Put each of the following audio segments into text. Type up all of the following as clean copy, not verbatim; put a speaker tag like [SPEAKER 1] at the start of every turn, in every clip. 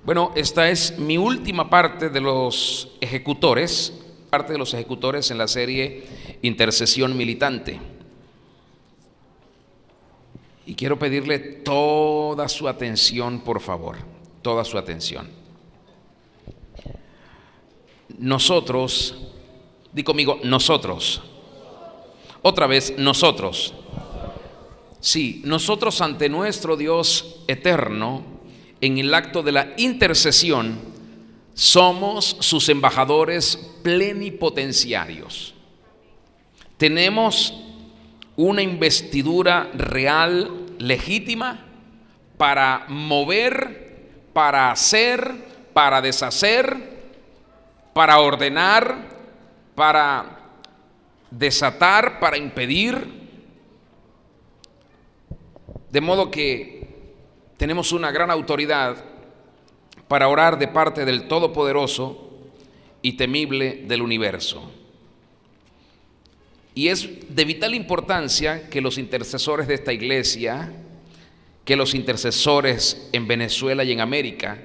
[SPEAKER 1] Bueno, esta es mi última parte de los ejecutores, en la serie Intercesión Militante. Y quiero pedirle toda su atención, por favor, toda su atención. Nosotros, di conmigo, nosotros. Otra vez, nosotros. Sí, nosotros ante nuestro Dios eterno, en el acto de la intercesión, somos sus embajadores plenipotenciarios. Tenemos una investidura real, legítima, para mover, para hacer, para deshacer, para ordenar, para desatar, para impedir. De modo que tenemos una gran autoridad para orar de parte del Todopoderoso y temible del universo. Y es de vital importancia que los intercesores de esta iglesia, que los intercesores en Venezuela y en América,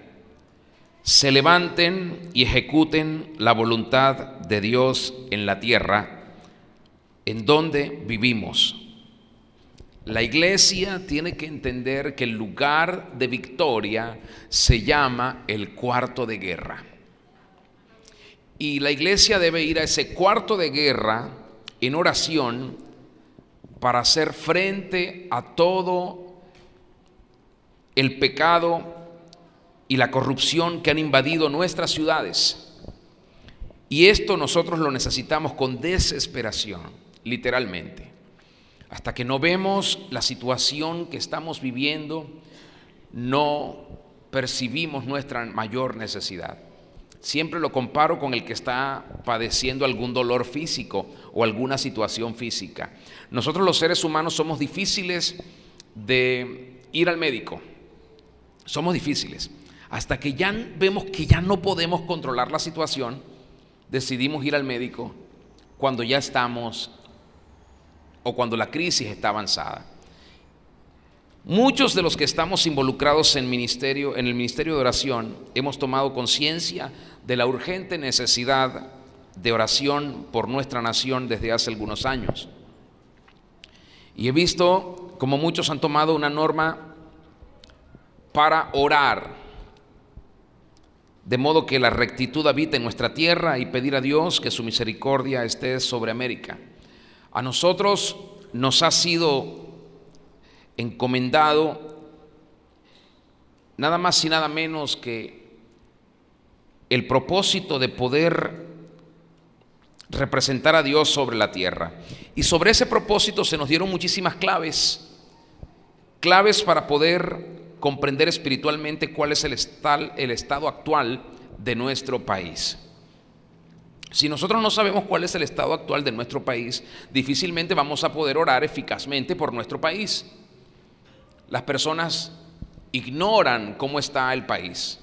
[SPEAKER 1] se levanten y ejecuten la voluntad de Dios en la tierra en donde vivimos. La iglesia tiene que entender que el lugar de victoria se llama el cuarto de guerra. Y la iglesia debe ir a ese cuarto de guerra en oración para hacer frente a todo el pecado y la corrupción que han invadido nuestras ciudades. Y esto nosotros lo necesitamos con desesperación, literalmente. Hasta que no vemos la situación que estamos viviendo, no percibimos nuestra mayor necesidad. Siempre lo comparo con el que está padeciendo algún dolor físico o alguna situación física. Nosotros los seres humanos somos difíciles de ir al médico. Somos difíciles. Hasta que ya vemos que ya no podemos controlar la situación, decidimos ir al médico cuando ya estamos o cuando la crisis está avanzada. Muchos de los que estamos involucrados en el ministerio de oración hemos tomado conciencia de la urgente necesidad de oración por nuestra nación desde hace algunos años. Y he visto como muchos han tomado una norma para orar, de modo que la rectitud habite en nuestra tierra y pedir a Dios que su misericordia esté sobre América. A nosotros nos ha sido encomendado nada más y nada menos que el propósito de poder representar a Dios sobre la tierra. Y sobre ese propósito se nos dieron muchísimas claves para poder comprender espiritualmente cuál es el estado actual de nuestro país. Si nosotros no sabemos cuál es el estado actual de nuestro país, difícilmente vamos a poder orar eficazmente por nuestro país. Las personas ignoran cómo está el país.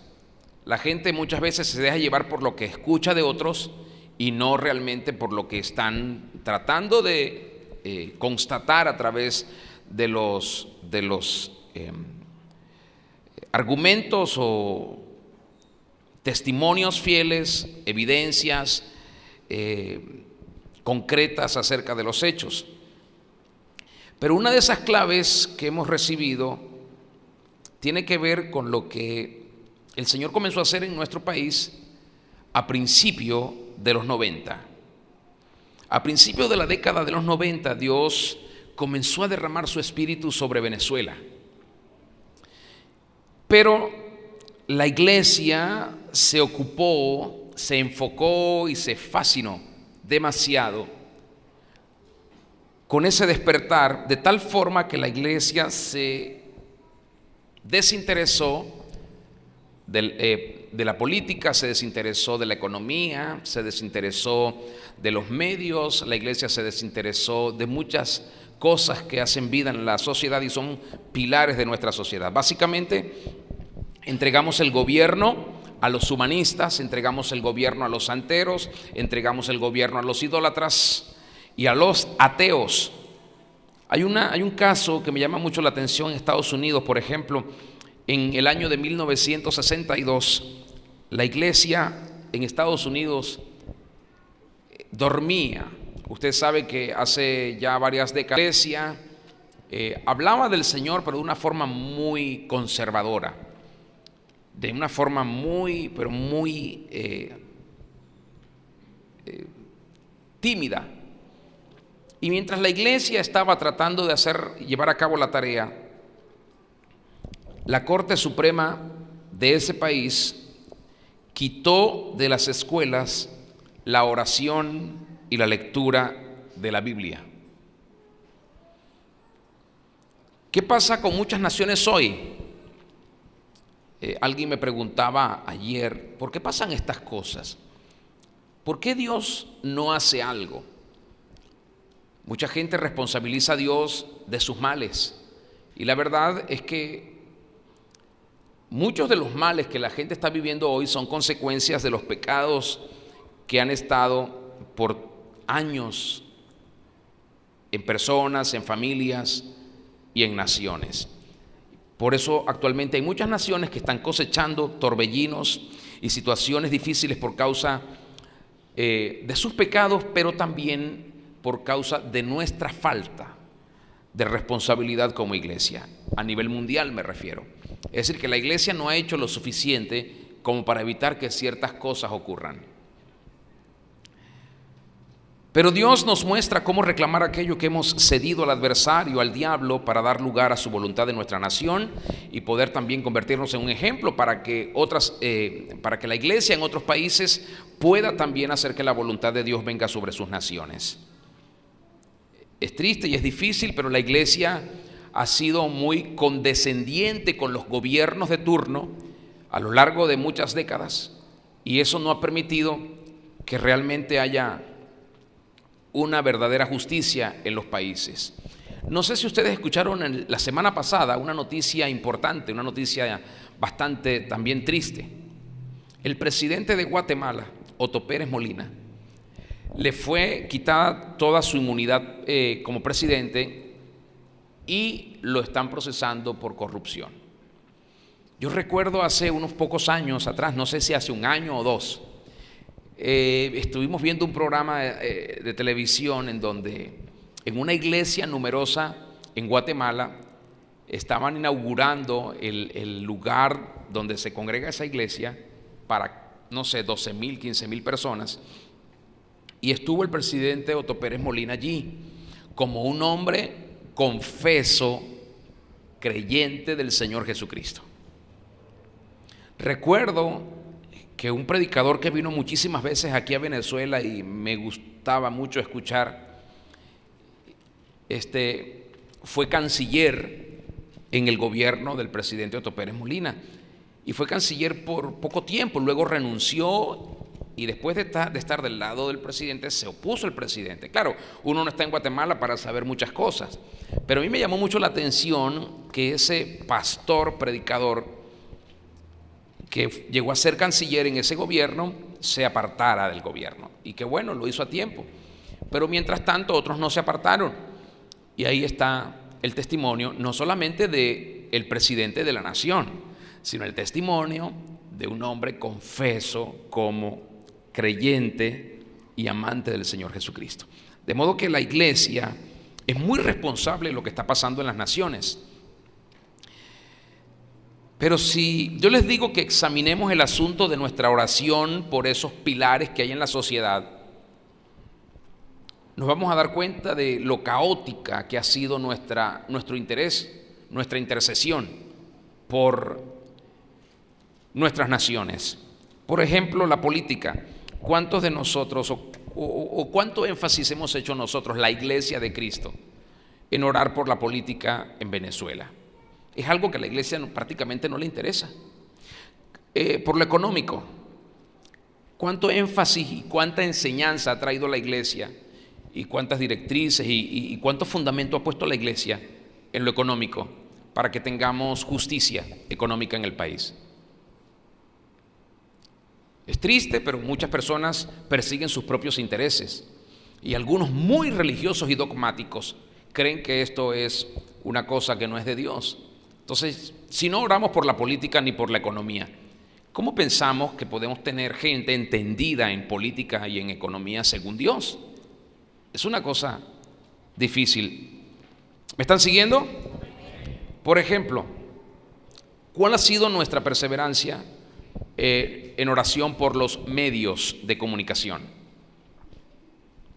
[SPEAKER 1] La gente muchas veces se deja llevar por lo que escucha de otros y no realmente por lo que están tratando de constatar a través de los argumentos o testimonios fieles, evidencias concretas acerca de los hechos. Pero una de esas claves que hemos recibido tiene que ver con lo que el Señor comenzó a hacer en nuestro país a principio de los 90. A principio de la década de los 90, Dios comenzó a derramar su espíritu sobre Venezuela. Pero la iglesia se ocupó, se enfocó y se fascinó demasiado con ese despertar, de tal forma que la iglesia se desinteresó de la política, se desinteresó de la economía, se desinteresó de los medios. La iglesia se desinteresó de muchas cosas que hacen vida en la sociedad y son pilares de nuestra sociedad. Básicamente, entregamos el gobierno a los humanistas, entregamos el gobierno a los santeros, entregamos el gobierno a los idólatras y a los ateos. Hay un caso que me llama mucho la atención en Estados Unidos, por ejemplo. en el año de 1962, la iglesia en Estados Unidos dormía. Usted sabe que hace ya varias décadas la iglesia hablaba del Señor, pero de una forma muy conservadora, de una forma muy tímida. Y mientras la iglesia estaba tratando de llevar a cabo la tarea, la Corte Suprema de ese país quitó de las escuelas la oración y la lectura de la Biblia. ¿Qué pasa con muchas naciones hoy? Alguien me preguntaba ayer, ¿por qué pasan estas cosas? ¿Por qué Dios no hace algo? Mucha gente responsabiliza a Dios de sus males, y la verdad es que muchos de los males que la gente está viviendo hoy son consecuencias de los pecados que han estado por años en personas, en familias y en naciones. Por eso actualmente hay muchas naciones que están cosechando torbellinos y situaciones difíciles por causa de sus pecados, pero también por causa de nuestra falta de responsabilidad como iglesia, a nivel mundial me refiero. Es decir, que la iglesia no ha hecho lo suficiente como para evitar que ciertas cosas ocurran. Pero Dios nos muestra cómo reclamar aquello que hemos cedido al adversario, al diablo, para dar lugar a su voluntad en nuestra nación y poder también convertirnos en un ejemplo para que la iglesia en otros países pueda también hacer que la voluntad de Dios venga sobre sus naciones. Es triste y es difícil, pero la iglesia ha sido muy condescendiente con los gobiernos de turno a lo largo de muchas décadas, y eso no ha permitido que realmente haya una verdadera justicia en los países. No sé si ustedes escucharon la semana pasada una noticia importante, una noticia bastante también triste. El presidente de Guatemala, Otto Pérez Molina, le fue quitada toda su inmunidad como presidente y lo están procesando por corrupción. Yo recuerdo hace unos pocos años atrás, no sé si hace un año o dos, estuvimos viendo un programa de televisión en donde en una iglesia numerosa en Guatemala estaban inaugurando el lugar donde se congrega esa iglesia para, no sé, 12,000, 15,000 personas, y estuvo el presidente Otto Pérez Molina allí como un hombre confeso, creyente del Señor Jesucristo. Recuerdo que un predicador que vino muchísimas veces aquí a Venezuela y me gustaba mucho escuchar, fue canciller en el gobierno del presidente Otto Pérez Molina, y fue canciller por poco tiempo, luego renunció, y después de estar del lado del presidente se opuso al presidente. Claro, uno no está en Guatemala para saber muchas cosas, pero a mí me llamó mucho la atención que ese pastor predicador que llegó a ser canciller en ese gobierno se apartara del gobierno, y que bueno, lo hizo a tiempo, pero mientras tanto otros no se apartaron, y ahí está el testimonio no solamente del presidente de la nación, sino el testimonio de un hombre confeso como creyente y amante del Señor Jesucristo. De modo que la iglesia es muy responsable de lo que está pasando en las naciones. Pero si yo les digo que examinemos el asunto de nuestra oración por esos pilares que hay en la sociedad, nos vamos a dar cuenta de lo caótica que ha sido nuestro interés, nuestra intercesión por nuestras naciones. Por ejemplo, la política. ¿Cuántos de nosotros o cuánto énfasis hemos hecho nosotros, la Iglesia de Cristo, en orar por la política en Venezuela? Es algo que a la iglesia prácticamente no le interesa. Por lo económico, ¿cuánto énfasis y cuánta enseñanza ha traído la iglesia y cuántas directrices y cuánto fundamento ha puesto la iglesia en lo económico para que tengamos justicia económica en el país? Es triste, pero muchas personas persiguen sus propios intereses, y algunos muy religiosos y dogmáticos creen que esto es una cosa que no es de Dios. Entonces, si no oramos por la política ni por la economía, ¿cómo pensamos que podemos tener gente entendida en política y en economía según Dios? Es una cosa difícil. ¿Me están siguiendo? Por ejemplo, ¿cuál ha sido nuestra perseverancia en oración por los medios de comunicación?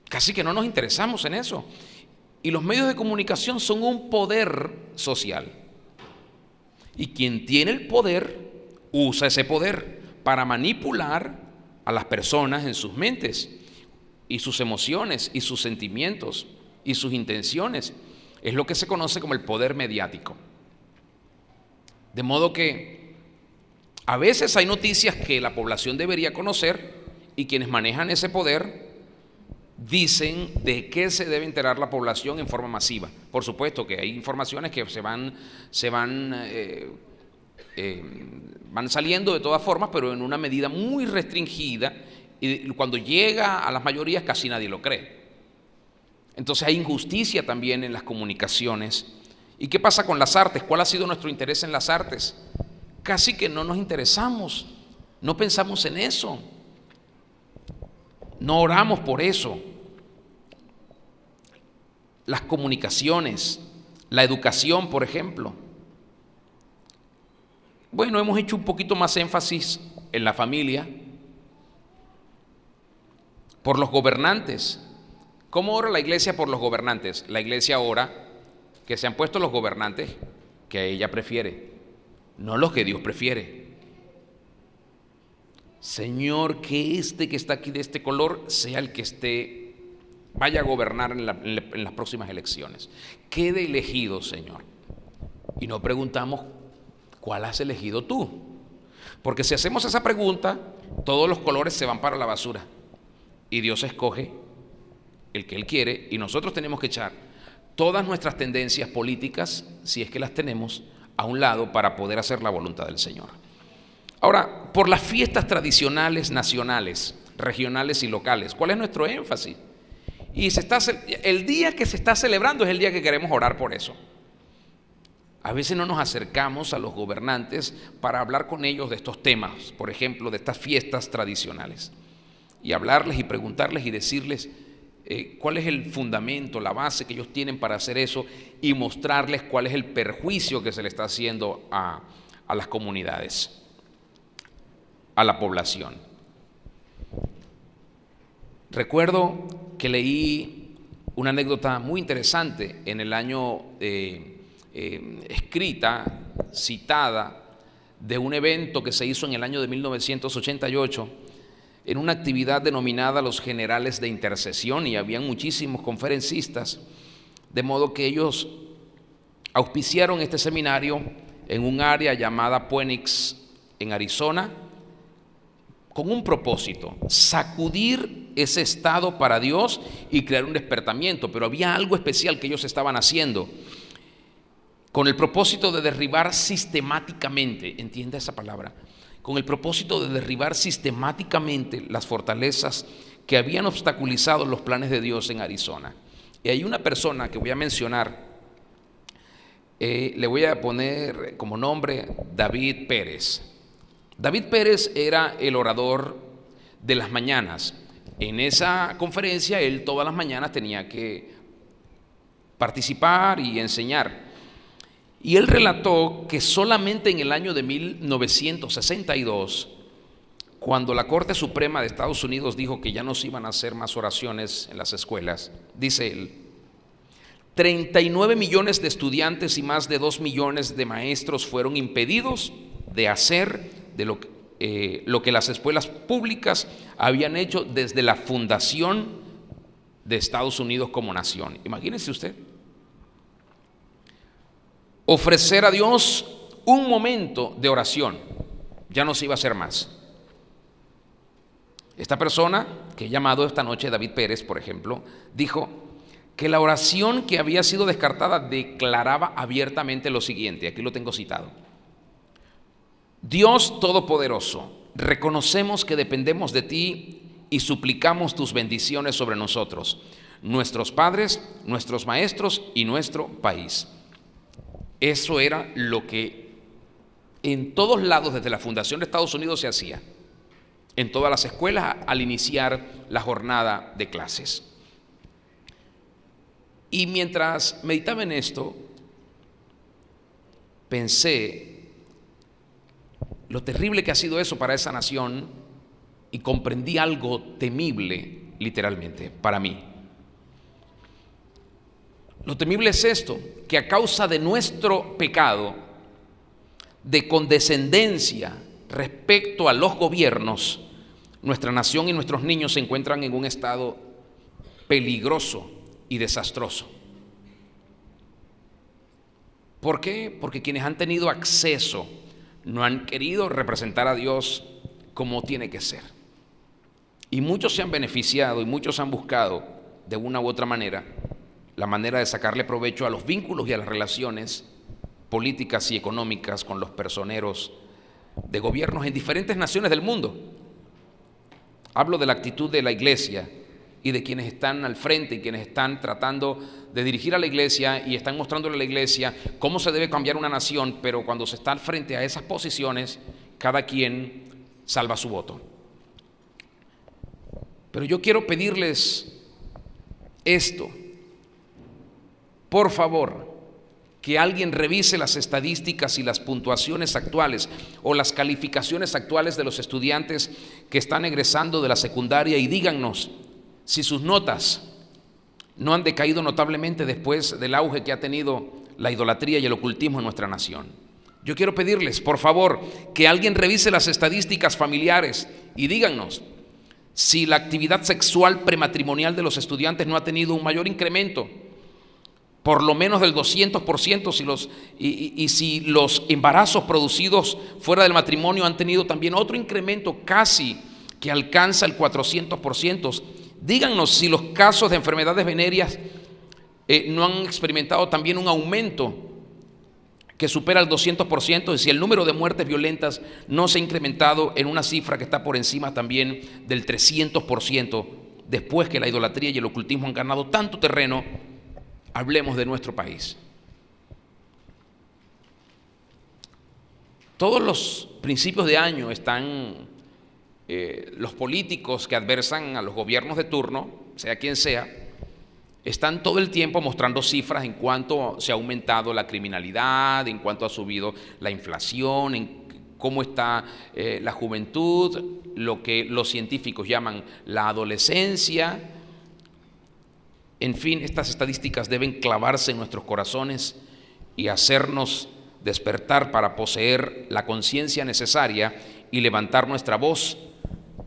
[SPEAKER 1] Casi que no nos interesamos en eso. Y los medios de comunicación son un poder social. Y quien tiene el poder usa ese poder para manipular a las personas en sus mentes y sus emociones y sus sentimientos y sus intenciones. Es lo que se conoce como el poder mediático. De modo que a veces hay noticias que la población debería conocer y quienes manejan ese poder dicen de qué se debe enterar la población en forma masiva. Por supuesto que hay informaciones que van saliendo de todas formas, pero en una medida muy restringida, y cuando llega a las mayorías casi nadie lo cree. Entonces hay injusticia también en las comunicaciones. ¿Y qué pasa con las artes? ¿Cuál ha sido nuestro interés en las artes? Casi que no nos interesamos, no pensamos en eso, no oramos por eso. Las comunicaciones, la educación, por ejemplo. Bueno, hemos hecho un poquito más énfasis en la familia, por los gobernantes. ¿Cómo ora la iglesia por los gobernantes? La iglesia ora que sean puestos los gobernantes que ella prefiere, no los que Dios prefiere. Señor, que este que está aquí de este color sea el que vaya a gobernar en las próximas elecciones. Quede elegido, Señor. Y no preguntamos, ¿cuál has elegido tú? Porque si hacemos esa pregunta, todos los colores se van para la basura. Y Dios escoge el que Él quiere, y nosotros tenemos que echar todas nuestras tendencias políticas, si es que las tenemos, a un lado para poder hacer la voluntad del Señor. Ahora, por las fiestas tradicionales nacionales, regionales y locales, ¿cuál es nuestro énfasis? Y el día que se está celebrando es el día que queremos orar por eso. A veces no nos acercamos a los gobernantes para hablar con ellos de estos temas, por ejemplo, de estas fiestas tradicionales, y hablarles y preguntarles y decirles cuál es el fundamento, la base que ellos tienen para hacer eso, y mostrarles cuál es el perjuicio que se le está haciendo a las comunidades, a la población. Recuerdo que leí una anécdota muy interesante en el año escrita, citada, de un evento que se hizo en el año de 1988 en una actividad denominada los Generales de Intercesión, y habían muchísimos conferencistas, de modo que ellos auspiciaron este seminario en un área llamada Phoenix, en Arizona, con un propósito: sacudir ese estado para Dios y crear un despertamiento. Pero había algo especial que ellos estaban haciendo, con el propósito de derribar sistemáticamente, entienda esa palabra, con el propósito de derribar sistemáticamente las fortalezas que habían obstaculizado los planes de Dios en Arizona. Y hay una persona que voy a mencionar, le voy a poner como nombre David Pérez. David Pérez era el orador de las mañanas. En esa conferencia él todas las mañanas tenía que participar y enseñar. Y él relató que solamente en el año de 1962, cuando la Corte Suprema de Estados Unidos dijo que ya no se iban a hacer más oraciones en las escuelas, dice él, 39 millones de estudiantes y más de 2 millones de maestros fueron impedidos de hacer de lo que las escuelas públicas habían hecho desde la fundación de Estados Unidos como nación. Imagínense usted. Ofrecer a Dios un momento de oración, ya no se iba a hacer más. Esta persona que he llamado esta noche David Pérez, por ejemplo, dijo que la oración que había sido descartada declaraba abiertamente lo siguiente, aquí lo tengo citado: Dios Todopoderoso, reconocemos que dependemos de ti y suplicamos tus bendiciones sobre nosotros, nuestros padres, nuestros maestros y nuestro país. Eso era lo que en todos lados desde la fundación de Estados Unidos se hacía, en todas las escuelas al iniciar la jornada de clases. Y mientras meditaba en esto, pensé lo terrible que ha sido eso para esa nación y comprendí algo temible, literalmente, para mí. Lo temible es esto, que a causa de nuestro pecado, de condescendencia respecto a los gobiernos, nuestra nación y nuestros niños se encuentran en un estado peligroso y desastroso. ¿Por qué? Porque quienes han tenido acceso no han querido representar a Dios como tiene que ser. Y muchos se han beneficiado y muchos han buscado de una u otra manera la manera de sacarle provecho a los vínculos y a las relaciones políticas y económicas con los personeros de gobiernos en diferentes naciones del mundo. Hablo de la actitud de la iglesia y de quienes están al frente y quienes están tratando de dirigir a la iglesia y están mostrándole a la iglesia cómo se debe cambiar una nación, pero cuando se está al frente a esas posiciones, cada quien salva su voto. Pero yo quiero pedirles esto. Por favor, que alguien revise las estadísticas y las puntuaciones actuales o las calificaciones actuales de los estudiantes que están egresando de la secundaria y díganos si sus notas no han decaído notablemente después del auge que ha tenido la idolatría y el ocultismo en nuestra nación. Yo quiero pedirles, por favor, que alguien revise las estadísticas familiares y díganos si la actividad sexual prematrimonial de los estudiantes no ha tenido un mayor incremento, por lo menos del 200%, si los embarazos producidos fuera del matrimonio han tenido también otro incremento casi que alcanza el 400%. Díganos si los casos de enfermedades venéreas no han experimentado también un aumento que supera el 200%, y si el número de muertes violentas no se ha incrementado en una cifra que está por encima también del 300%, después que la idolatría y el ocultismo han ganado tanto terreno. Hablemos de nuestro país. Todos los principios de año están los políticos que adversan a los gobiernos de turno, sea quien sea, están todo el tiempo mostrando cifras en cuanto se ha aumentado la criminalidad, en cuanto ha subido la inflación, en cómo está la juventud, lo que los científicos llaman la adolescencia. En fin, estas estadísticas deben clavarse en nuestros corazones y hacernos despertar para poseer la conciencia necesaria y levantar nuestra voz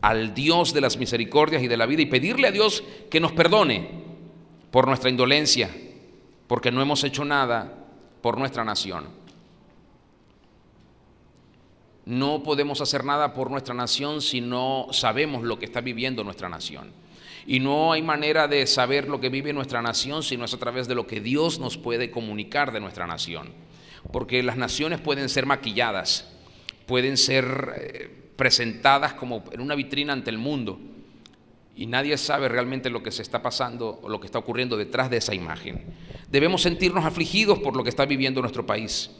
[SPEAKER 1] al Dios de las misericordias y de la vida y pedirle a Dios que nos perdone por nuestra indolencia, porque no hemos hecho nada por nuestra nación. No podemos hacer nada por nuestra nación si no sabemos lo que está viviendo nuestra nación. Y no hay manera de saber lo que vive nuestra nación si no es a través de lo que Dios nos puede comunicar de nuestra nación. Porque las naciones pueden ser maquilladas, pueden ser presentadas como en una vitrina ante el mundo. Y nadie sabe realmente lo que se está pasando o lo que está ocurriendo detrás de esa imagen. Debemos sentirnos afligidos por lo que está viviendo nuestro país.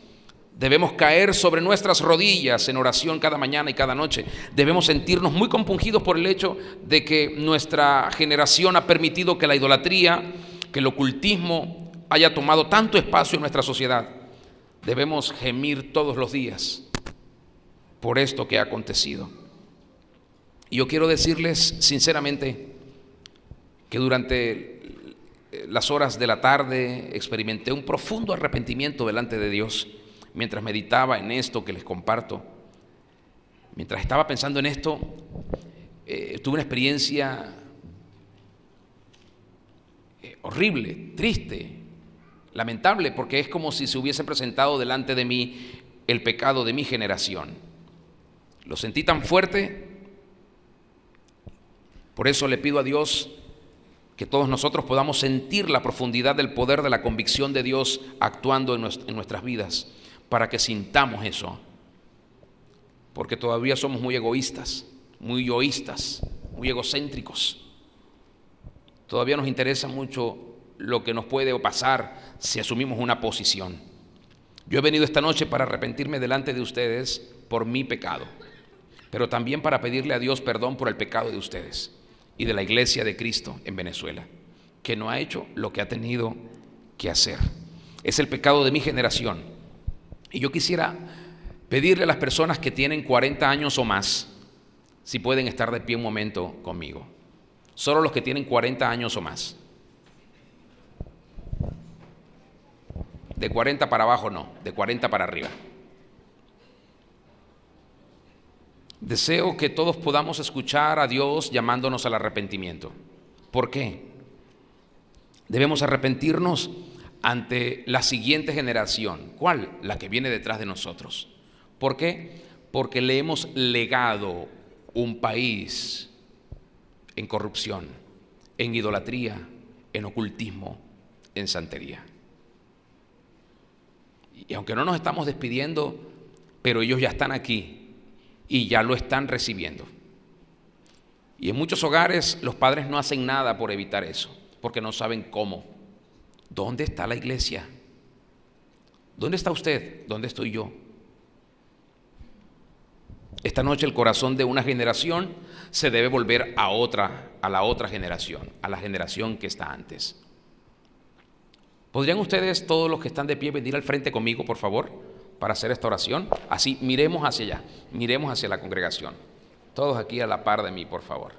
[SPEAKER 1] Debemos caer sobre nuestras rodillas en oración cada mañana y cada noche. Debemos sentirnos muy compungidos por el hecho de que nuestra generación ha permitido que la idolatría, que el ocultismo haya tomado tanto espacio en nuestra sociedad. Debemos gemir todos los días por esto que ha acontecido. Y yo quiero decirles sinceramente que durante las horas de la tarde experimenté un profundo arrepentimiento delante de Dios. Mientras meditaba en esto que les comparto, mientras estaba pensando en esto, tuve una experiencia horrible, triste, lamentable, porque es como si se hubiese presentado delante de mí el pecado de mi generación. Lo sentí tan fuerte, por eso le pido a Dios que todos nosotros podamos sentir la profundidad del poder de la convicción de Dios actuando en nuestras vidas, para que sintamos eso, porque todavía somos muy egoístas, muy yoístas, muy egocéntricos. Todavía nos interesa mucho lo que nos puede pasar si asumimos una posición. Yo he venido esta noche para arrepentirme delante de ustedes por mi pecado, pero también para pedirle a Dios perdón por el pecado de ustedes y de la iglesia de Cristo en Venezuela, que no ha hecho lo que ha tenido que hacer. Es el pecado de mi generación. Y yo quisiera pedirle a las personas que tienen 40 años o más, si pueden estar de pie un momento conmigo. Solo los que tienen 40 años o más. De 40 para abajo no, de 40 para arriba. Deseo que todos podamos escuchar a Dios llamándonos al arrepentimiento. ¿Por qué? Debemos arrepentirnos ante la siguiente generación. ¿Cuál? La que viene detrás de nosotros. ¿Por qué? Porque le hemos legado un país en corrupción, en idolatría, en ocultismo, en santería. Y aunque no nos estamos despidiendo, pero ellos ya están aquí y ya lo están recibiendo. Y en muchos hogares los padres no hacen nada por evitar eso, porque no saben cómo. ¿Dónde está la iglesia? ¿Dónde está usted? ¿Dónde estoy yo? Esta noche el corazón de una generación se debe volver a la otra generación, a la generación que está antes. ¿Podrían ustedes, todos los que están de pie, venir al frente conmigo, por favor, para hacer esta oración? Así, miremos hacia allá, miremos hacia la congregación. Todos aquí a la par de mí, por favor.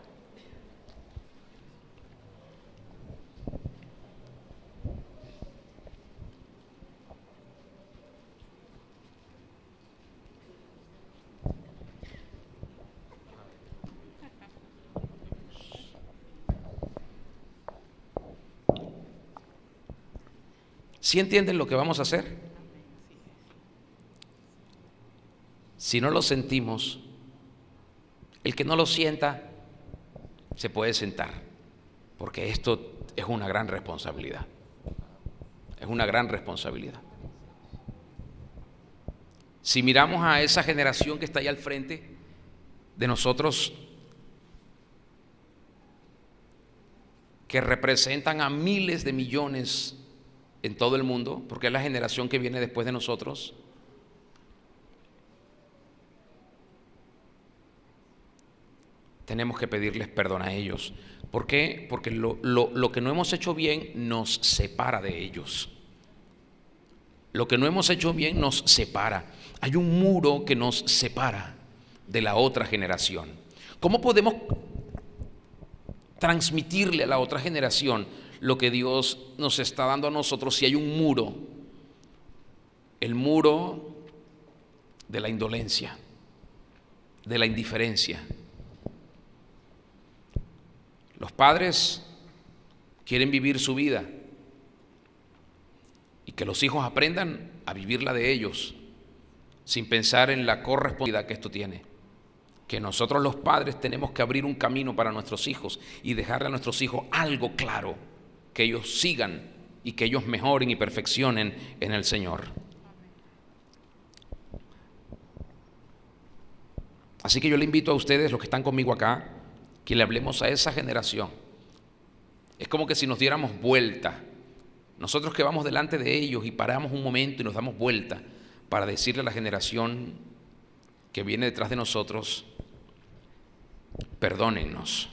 [SPEAKER 1] ¿Sí entienden lo que vamos a hacer? Si no lo sentimos, el que no lo sienta se puede sentar, porque esto es una gran responsabilidad. Es una gran responsabilidad. Si miramos a esa generación que está ahí al frente de nosotros, que representan a miles de millones en todo el mundo, porque es la generación que viene después de nosotros, tenemos que pedirles perdón a ellos. ¿Por qué? Porque lo que no hemos hecho bien nos separa de ellos. Lo que no hemos hecho bien nos separa. Hay un muro que nos separa de la otra generación. ¿Cómo podemos transmitirle a la otra generación lo que Dios nos está dando a nosotros si hay un muro? El muro de la indolencia, de la indiferencia. Los padres quieren vivir su vida y que los hijos aprendan a vivir la de ellos sin pensar en la corresponsabilidad que esto tiene. Que nosotros los padres tenemos que abrir un camino para nuestros hijos y dejarle a nuestros hijos algo claro, que ellos sigan y que ellos mejoren y perfeccionen en el Señor. Así que yo le invito a ustedes, los que están conmigo acá, que le hablemos a esa generación. Es como que si nos diéramos vuelta. Nosotros que vamos delante de ellos y paramos un momento y nos damos vuelta para decirle a la generación que viene detrás de nosotros: perdónennos.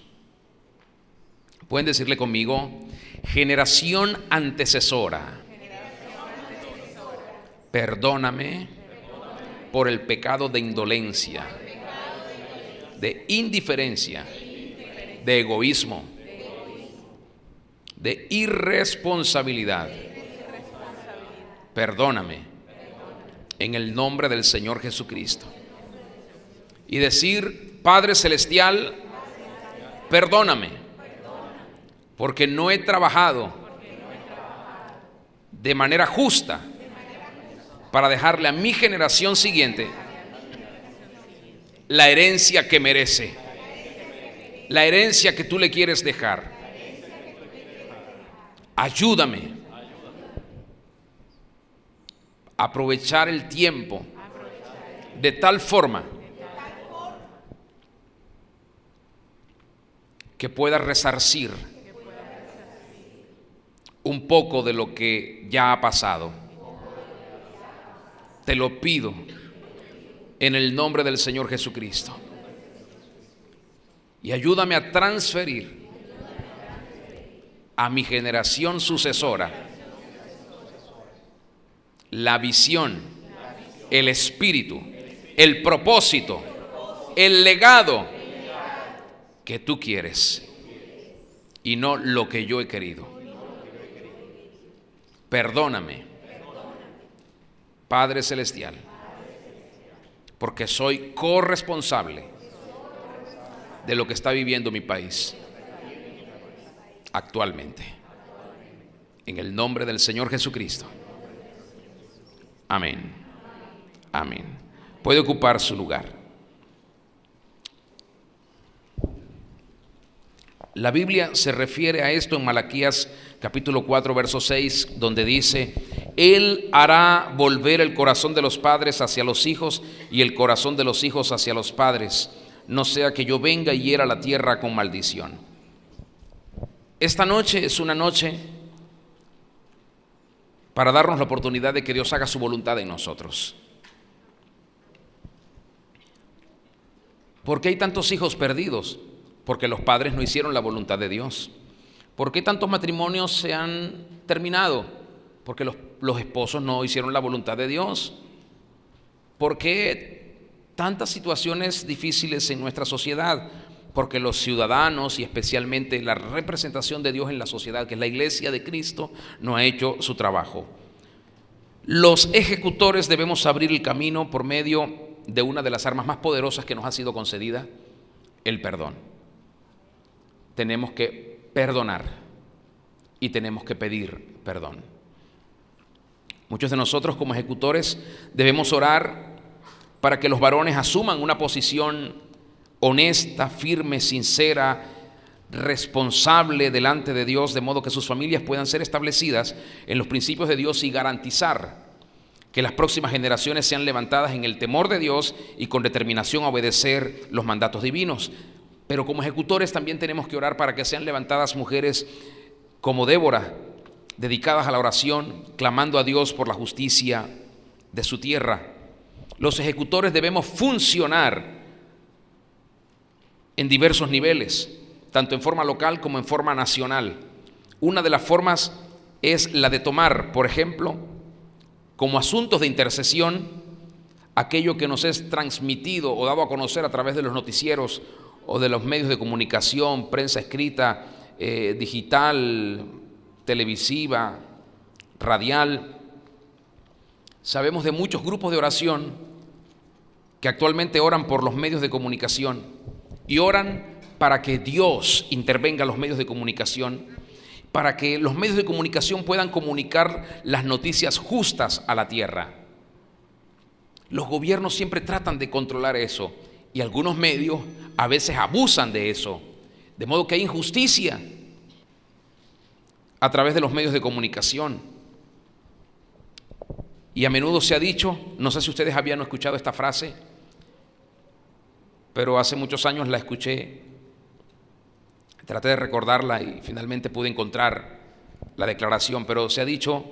[SPEAKER 1] Pueden decirle conmigo: generación antecesora, perdóname por el pecado de indolencia, de indiferencia, de egoísmo, de irresponsabilidad. Perdóname en el nombre del Señor Jesucristo. Y decir: Padre Celestial, perdóname, porque no he trabajado de manera justa para dejarle a mi generación siguiente la herencia que merece, la herencia que tú le quieres dejar. Ayúdame a aprovechar el tiempo de tal forma que pueda resarcir un poco de lo que ya ha pasado. Te lo pido en el nombre del Señor Jesucristo. Y ayúdame a transferir a mi generación sucesora la visión, el espíritu, el propósito, el legado que tú quieres y no lo que yo he querido. Perdóname, Padre Celestial, porque soy corresponsable de lo que está viviendo mi país actualmente. En el nombre del Señor Jesucristo. Amén. Amén. Puede ocupar su lugar. La Biblia se refiere a esto en Malaquías capítulo 4, verso 6, donde dice: Él hará volver el corazón de los padres hacia los hijos y el corazón de los hijos hacia los padres, no sea que yo venga y hiera la tierra con maldición. Esta noche es una noche para darnos la oportunidad de que Dios haga su voluntad en nosotros. ¿Por qué hay tantos hijos perdidos? Porque los padres no hicieron la voluntad de Dios. ¿Por qué tantos matrimonios se han terminado? Porque los esposos no hicieron la voluntad de Dios. ¿Por qué tantas situaciones difíciles en nuestra sociedad? Porque los ciudadanos y especialmente la representación de Dios en la sociedad, que es la iglesia de Cristo, no ha hecho su trabajo. Los ejecutores debemos abrir el camino por medio de una de las armas más poderosas que nos ha sido concedida, el perdón. Tenemos que perdonar y tenemos que pedir perdón. Muchos de nosotros como ejecutores debemos orar para que los varones asuman una posición honesta, firme, sincera, responsable delante de Dios, de modo que sus familias puedan ser establecidas en los principios de Dios y garantizar que las próximas generaciones sean levantadas en el temor de Dios y con determinación a obedecer los mandatos divinos. Pero como ejecutores también tenemos que orar para que sean levantadas mujeres como Débora, dedicadas a la oración, clamando a Dios por la justicia de su tierra. Los ejecutores debemos funcionar en diversos niveles, tanto en forma local como en forma nacional. Una de las formas es la de tomar, por ejemplo, como asuntos de intercesión, aquello que nos es transmitido o dado a conocer a través de los noticieros o de los medios de comunicación, prensa escrita, digital, televisiva, radial. Sabemos de muchos grupos de oración que actualmente oran por los medios de comunicación y oran para que Dios intervenga en los medios de comunicación, para que los medios de comunicación puedan comunicar las noticias justas a la tierra. Los gobiernos siempre tratan de controlar eso y algunos medios a veces abusan de eso, de modo que hay injusticia a través de los medios de comunicación. Y a menudo se ha dicho, no sé si ustedes habían escuchado esta frase, pero hace muchos años la escuché, traté de recordarla y finalmente pude encontrar la declaración, pero se ha dicho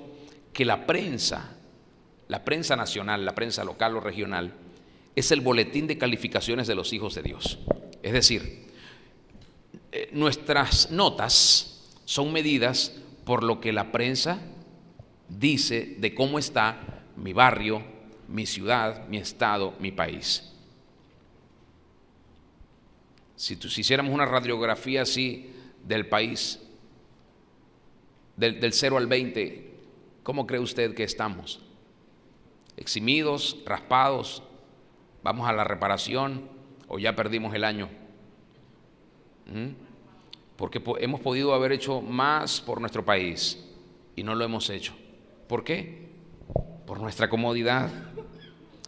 [SPEAKER 1] que la prensa nacional, la prensa local o regional, es el boletín de calificaciones de los hijos de Dios. Es decir, nuestras notas son medidas por lo que la prensa dice de cómo está mi barrio, mi ciudad, mi estado, mi país. Si hiciéramos una radiografía así del país, del 0 al 20, ¿cómo cree usted que estamos? ¿Eximidos, raspados, vamos a la reparación o ya perdimos el año? Porque hemos podido haber hecho más por nuestro país y no lo hemos hecho. ¿Por qué? Por nuestra comodidad.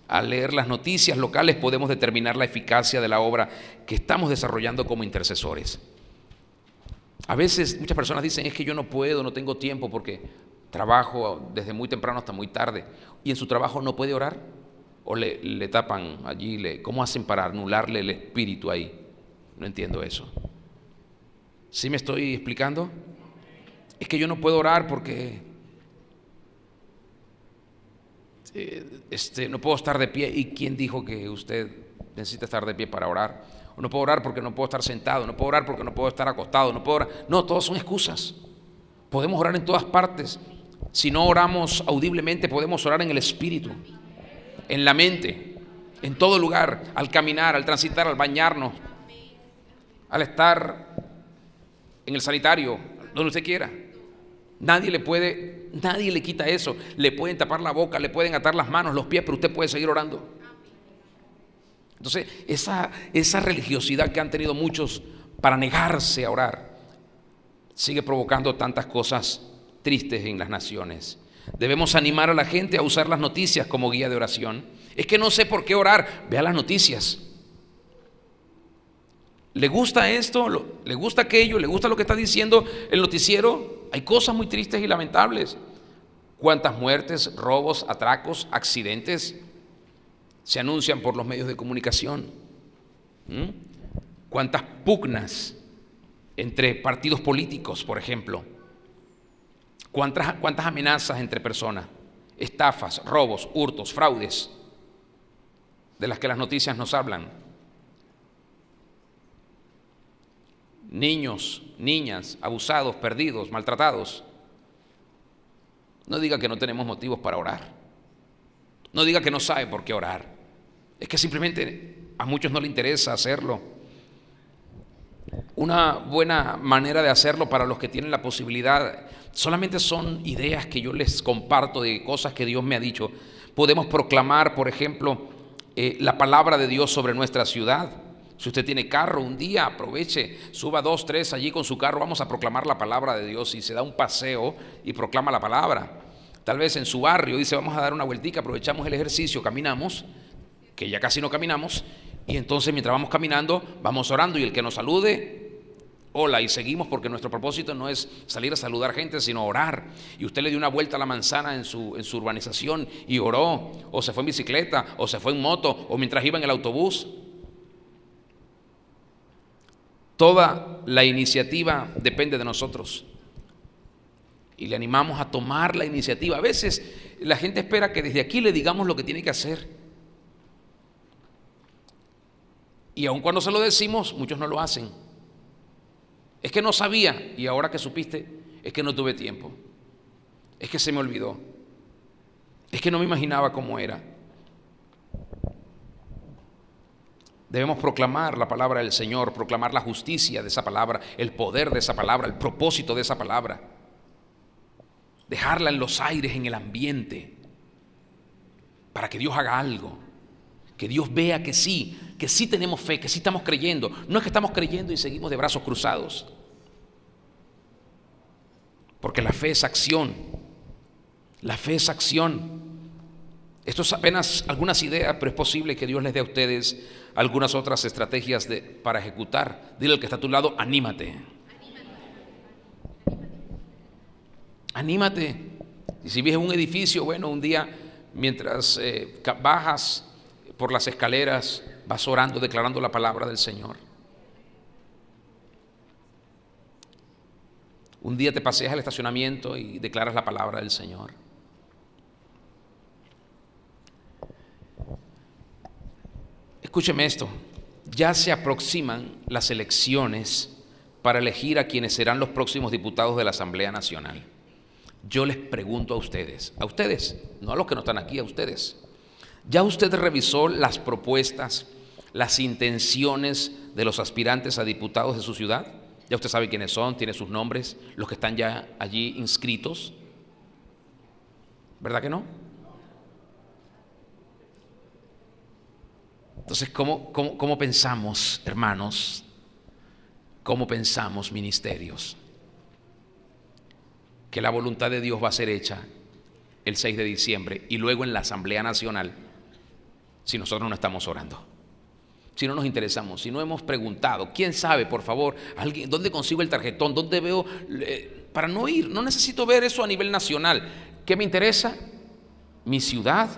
[SPEAKER 1] Al leer las noticias locales podemos determinar la eficacia de la obra que estamos desarrollando como intercesores. A veces muchas personas dicen, es que yo no puedo, no tengo tiempo porque trabajo desde muy temprano hasta muy tarde. ¿Y en su trabajo no puede orar? ¿O le tapan allí? ¿Cómo hacen para anularle el espíritu ahí? No entiendo eso. ¿Sí me estoy explicando? Es que yo no puedo orar porque no puedo estar de pie. ¿Y quién dijo que usted necesita estar de pie para orar? O no puedo orar porque no puedo estar sentado, no puedo orar porque no puedo estar acostado, no puedo orar. No, todos son excusas. Podemos orar en todas partes. Si no oramos audiblemente, podemos orar en el espíritu, en la mente, en todo lugar, al caminar, al transitar, al bañarnos, al estar en el sanitario, donde usted quiera. Nadie le quita eso. Le pueden tapar la boca, le pueden atar las manos, los pies, pero usted puede seguir orando. Entonces, esa religiosidad que han tenido muchos para negarse a orar sigue provocando tantas cosas tristes en las naciones. Debemos animar a la gente a usar las noticias como guía de oración. Es que no sé por qué orar. Vea las noticias. ¿Le gusta esto? ¿Le gusta aquello? ¿Le gusta lo que está diciendo el noticiero? Hay cosas muy tristes y lamentables. ¿Cuántas muertes, robos, atracos, accidentes se anuncian por los medios de comunicación? ¿Cuántas pugnas entre partidos políticos, por ejemplo? ¿Cuántas amenazas entre personas? Estafas, robos, hurtos, fraudes, de las que las noticias nos hablan. Niños, niñas, abusados, perdidos, maltratados. No diga que no tenemos motivos para orar. No diga que no sabe por qué orar. Es que simplemente a muchos no les interesa hacerlo. Una buena manera de hacerlo para los que tienen la posibilidad, solamente son ideas que yo les comparto de cosas que Dios me ha dicho. Podemos proclamar, por ejemplo, la palabra de Dios sobre nuestra ciudad. Si usted tiene carro, un día aproveche, suba 2, 3 allí con su carro, vamos a proclamar la palabra de Dios, y se da un paseo y proclama la palabra. Tal vez en su barrio dice, vamos a dar una vueltica, aprovechamos el ejercicio, caminamos, que ya casi no caminamos, y entonces mientras vamos caminando, vamos orando, y el que nos salude, hola, y seguimos, porque nuestro propósito no es salir a saludar gente, sino orar. Y usted le dio una vuelta a la manzana en su urbanización y oró, o se fue en bicicleta, o se fue en moto, o mientras iba en el autobús. Toda la iniciativa depende de nosotros, y le animamos a tomar la iniciativa. A veces la gente espera que desde aquí le digamos lo que tiene que hacer, y aun cuando se lo decimos, muchos no lo hacen. Es que no sabía, y ahora que supiste, es que no tuve tiempo, es que se me olvidó, es que no me imaginaba cómo era. Debemos proclamar la palabra del Señor, proclamar la justicia de esa palabra, el poder de esa palabra, el propósito de esa palabra. Dejarla en los aires, en el ambiente, para que Dios haga algo, que Dios vea que sí tenemos fe, que sí estamos creyendo. No es que estamos creyendo y seguimos de brazos cruzados, porque la fe es acción. La fe es acción. Esto es apenas algunas ideas, pero es posible que Dios les dé a ustedes algunas otras estrategias para ejecutar. Dile al que está a tu lado, anímate. Anímate. Y si vives en un edificio, bueno, un día mientras bajas por las escaleras, vas orando, declarando la palabra del Señor. Un día te paseas al estacionamiento y declaras la palabra del Señor. Escúcheme esto, ya se aproximan las elecciones para elegir a quienes serán los próximos diputados de la Asamblea Nacional. Yo les pregunto a ustedes, no a los que no están aquí, a ustedes. ¿Ya usted revisó las propuestas, las intenciones de los aspirantes a diputados de su ciudad? Ya usted sabe quiénes son, tiene sus nombres, los que están ya allí inscritos. ¿Verdad que no? Entonces, ¿cómo pensamos, hermanos? ¿Cómo pensamos, ministerios? Que la voluntad de Dios va a ser hecha el 6 de diciembre y luego en la Asamblea Nacional, si nosotros no estamos orando, si no nos interesamos, si no hemos preguntado. ¿Quién sabe, por favor, alguien, dónde consigo el tarjetón? ¿Dónde veo? Para no ir, no necesito ver eso a nivel nacional. ¿Qué me interesa? Mi ciudad,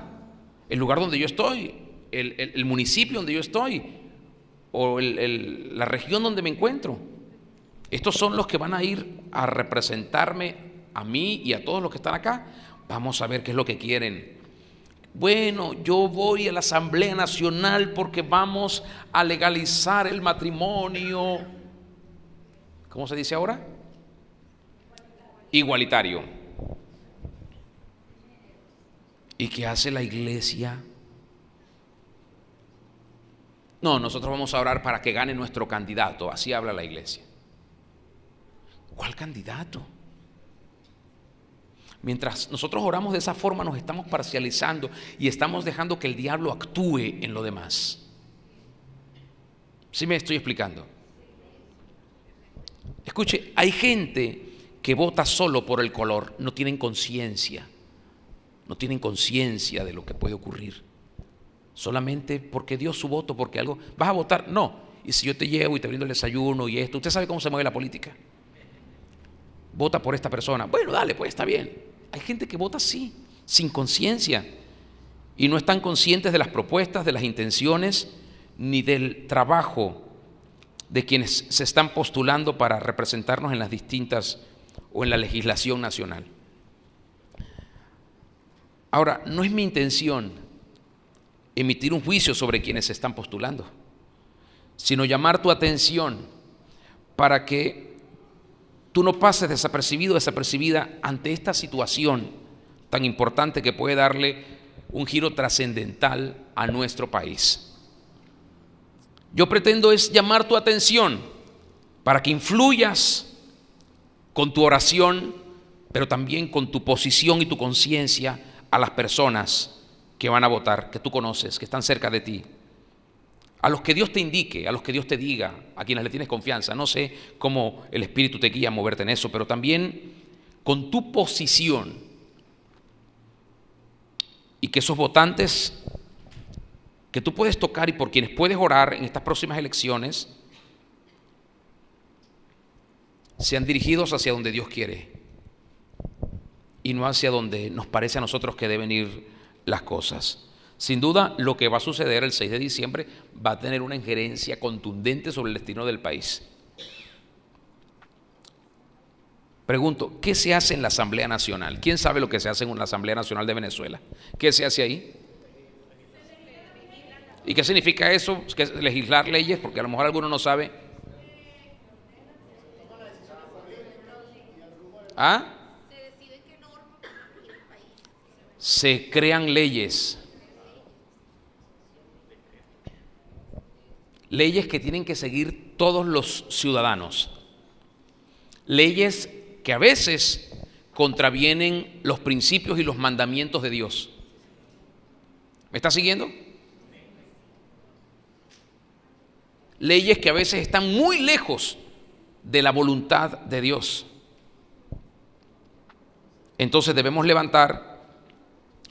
[SPEAKER 1] el lugar donde yo estoy, el municipio donde yo estoy, o la región donde me encuentro. Estos son los que van a ir a representarme a mí y a todos los que están acá. Vamos a ver qué es lo que quieren. Bueno, yo voy a la Asamblea Nacional porque vamos a legalizar el matrimonio. ¿Cómo se dice ahora? Igualitario. ¿Y qué hace la iglesia? No, nosotros vamos a orar para que gane nuestro candidato. Así habla la iglesia. ¿Cuál candidato? Mientras nosotros oramos de esa forma, nos estamos parcializando y estamos dejando que el diablo actúe en lo demás. ¿Sí me estoy explicando? Escuche, hay gente que vota solo por el color, no tienen conciencia de lo que puede ocurrir. Solamente porque dio su voto, porque algo, ¿vas a votar? No. Y si yo te llevo y te brindo el desayuno y esto, usted sabe cómo se mueve la política. Vota por esta persona. Bueno, dale, pues está bien. Hay gente que vota así, sin conciencia, y no están conscientes de las propuestas, de las intenciones, ni del trabajo de quienes se están postulando para representarnos en las distintas o en la legislación nacional. Ahora, no es mi intención emitir un juicio sobre quienes se están postulando, sino llamar tu atención para que tú no pases desapercibido, desapercibida ante esta situación tan importante que puede darle un giro trascendental a nuestro país. Yo pretendo es llamar tu atención para que influyas con tu oración, pero también con tu posición y tu conciencia a las personas que van a votar, que tú conoces, que están cerca de ti. A los que Dios te indique, a los que Dios te diga, a quienes le tienes confianza. No sé cómo el Espíritu te guía a moverte en eso, pero también con tu posición. Y que esos votantes que tú puedes tocar y por quienes puedes orar en estas próximas elecciones sean dirigidos hacia donde Dios quiere y no hacia donde nos parece a nosotros que deben ir las cosas. Sin duda, lo que va a suceder el 6 de diciembre va a tener una injerencia contundente sobre el destino del país. Pregunto, ¿qué se hace en la Asamblea Nacional? ¿Quién sabe lo que se hace en la Asamblea Nacional de Venezuela? ¿Qué se hace ahí? ¿Y qué significa eso? ¿Que es legislar leyes? Porque a lo mejor alguno no sabe. ¿Ah? Se crean leyes. Leyes que tienen que seguir todos los ciudadanos. Leyes que a veces contravienen los principios y los mandamientos de Dios. ¿Me está siguiendo? Leyes que a veces están muy lejos de la voluntad de Dios. Entonces debemos levantar